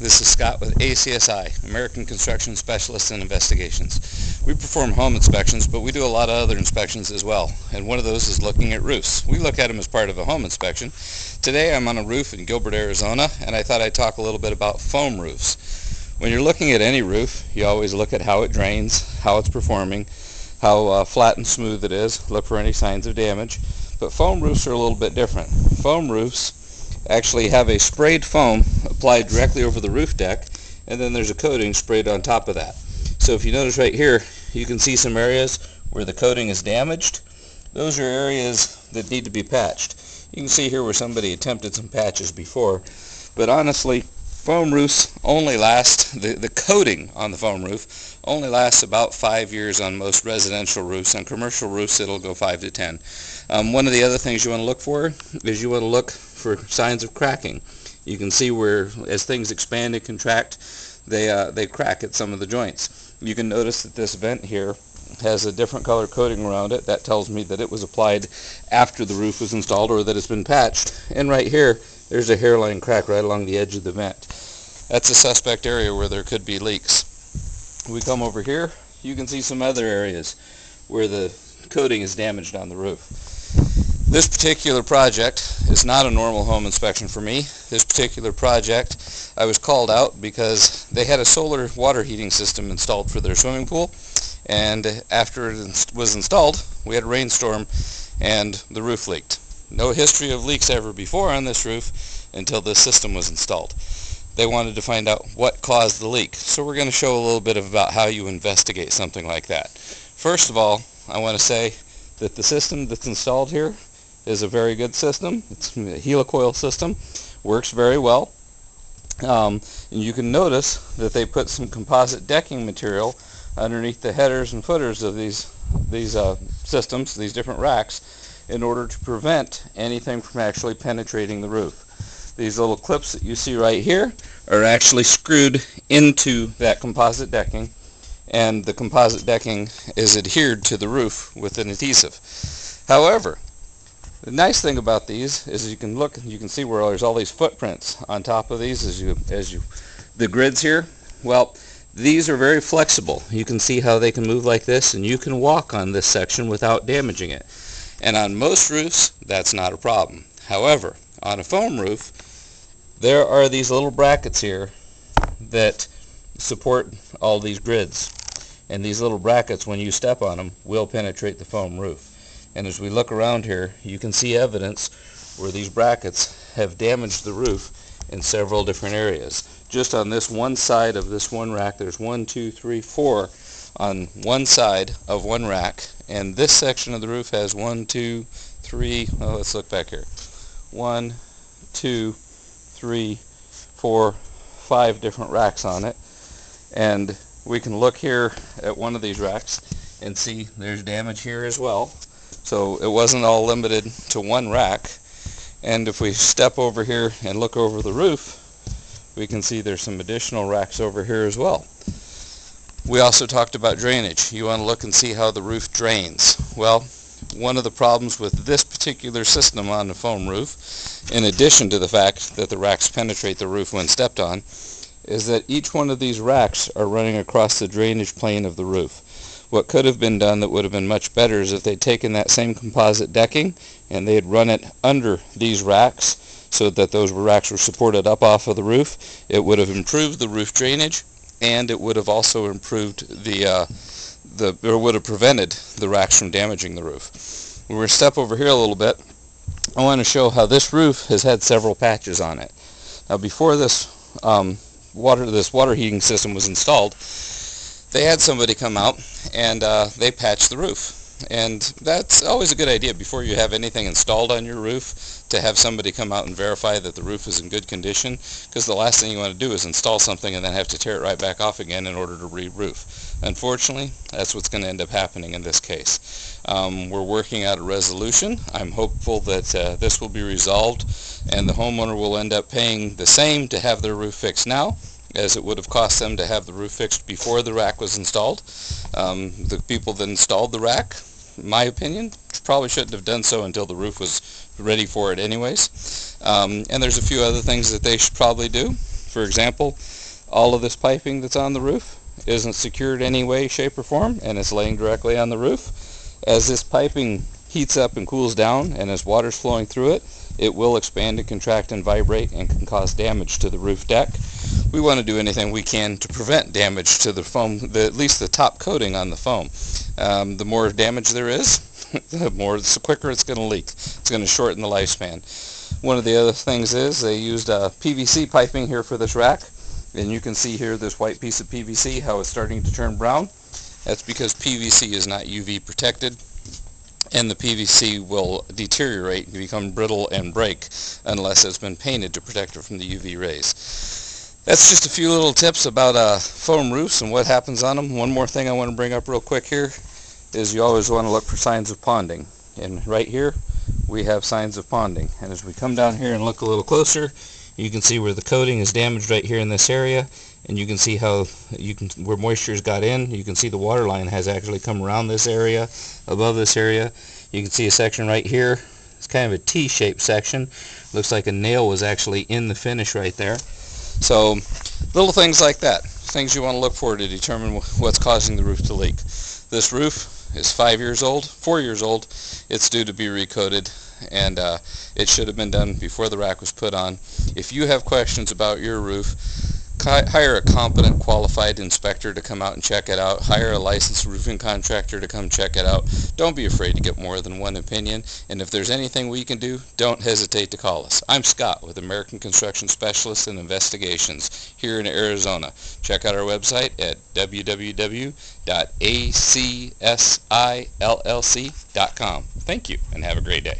This is Scott with ACSI, American Construction Specialists and Investigations. We perform home inspections, but we do a lot of other inspections as well, and one of those is looking at roofs. We look at them as part of a home inspection. Today I'm on a roof in Gilbert, Arizona, and I thought I'd talk a little bit about foam roofs. When you're looking at any roof, you always look at how it drains, how it's performing, how flat and smooth it is, look for any signs of damage. But foam roofs are a little bit different. Foam roofs actually have a sprayed foam applied directly over the roof deck, and then there's a coating sprayed on top of that. So if you notice right here, you can see some areas where the coating is damaged. Those are areas that need to be patched. You can see here where somebody attempted some patches before, but honestly, foam roofs only last, the coating on the foam roof only lasts about 5 years on most residential roofs. On commercial roofs it'll go 5 to 10. One of the other things you want to look for is you want to look for signs of cracking. You can see where as things expand and contract, they crack at some of the joints. You can notice that this vent here has a different color coating around it. That tells me that it was applied after the roof was installed or that it's been patched. And right here, there's a hairline crack right along the edge of the vent. That's a suspect area where there could be leaks. We come over here, you can see some other areas where the coating is damaged on the roof. This particular project is not a normal home inspection for me. This particular project, I was called out because they had a solar water heating system installed for their swimming pool, and after it was installed, we had a rainstorm and the roof leaked. No history of leaks ever before on this roof until this system was installed. They wanted to find out what caused the leak, so we're going to show a little bit about how you investigate something like that. First of all, I want to say that the system that's installed here is a very good system. It's a helicoil system, works very well. And you can notice that they put some composite decking material underneath the headers and footers of these systems, these different racks, in order to prevent anything from actually penetrating the roof. These little clips that you see right here are actually screwed into that composite decking, and the composite decking is adhered to the roof with an adhesive. However, the nice thing about these is you can look, you can see where there's all these footprints on top of these the grids here. Well, these are very flexible. You can see how they can move like this, and you can walk on this section without damaging it. And on most roofs, that's not a problem. However, on a foam roof, there are these little brackets here that support all these grids. And these little brackets, when you step on them, will penetrate the foam roof. And as we look around here, you can see evidence where these brackets have damaged the roof in several different areas. Just on this one side of this one rack, there's 1, 2, 3, 4 on one side of one rack. And this section of the roof has 1, 2, 3, well, let's look back here. 1, 2, 3, 4, 5 different racks on it. And we can look here at one of these racks and see there's damage here as well. So it wasn't all limited to one rack. And if we step over here and look over the roof, we can see there's some additional racks over here as well. We also talked about drainage. You want to look and see how the roof drains. Well, one of the problems with this particular system on the foam roof, in addition to the fact that the racks penetrate the roof when stepped on, is that each one of these racks are running across the drainage plane of the roof. What could have been done that would have been much better is if they'd taken that same composite decking and they had run it under these racks so that those racks were supported up off of the roof. It would have improved the roof drainage, and it would have also improved or would have prevented the racks from damaging the roof. We're going to step over here a little bit. I want to show how this roof has had several patches on it. Now, before this water heating system was installed, they had somebody come out and they patched the roof. And that's always a good idea before you have anything installed on your roof, to have somebody come out and verify that the roof is in good condition, because the last thing you want to do is install something and then have to tear it right back off again in order to re-roof. Unfortunately, that's what's going to end up happening in this case. We're working out a resolution. I'm hopeful that this will be resolved and the homeowner will end up paying the same to have their roof fixed now as it would have cost them to have the roof fixed before the rack was installed. The people that installed the rack, in my opinion, probably shouldn't have done so until the roof was ready for it anyways. And there's a few other things that they should probably do. For example, all of this piping that's on the roof isn't secured any way, shape, or form, and it's laying directly on the roof. As this piping heats up and cools down, and as water's flowing through it, it will expand and contract and vibrate and can cause damage to the roof deck. We want to do anything we can to prevent damage to the foam, at least the top coating on the foam. The more damage there is, the quicker it's going to leak. It's going to shorten the lifespan. One of the other things is they used PVC piping here for this rack, and you can see here this white piece of PVC, how it's starting to turn brown. That's because PVC is not UV protected, and the PVC will deteriorate and become brittle and break unless it's been painted to protect it from the UV rays. That's just a few little tips about foam roofs and what happens on them. One more thing I want to bring up real quick here is you always want to look for signs of ponding. And right here we have signs of ponding. And as we come down here and look a little closer, you can see where the coating is damaged right here in this area, and you can see how where moisture's got in. You can see the water line has actually come around this area, above this area. You can see a section right here. It's kind of a T-shaped section. Looks like a nail was actually in the finish right there. So little things like that, things you want to look for to determine what's causing the roof to leak. This roof is 4 years old. It's due to be recoated, and it should have been done before the rack was put on. If you have questions about your roof, hire a competent, qualified inspector to come out and check it out. Hire a licensed roofing contractor to come check it out. Don't be afraid to get more than one opinion, and if there's anything we can do, don't hesitate to call us. I'm Scott with American Construction Specialists and Investigations here in Arizona. Check out our website at www.acsillc.com. Thank you, and have a great day.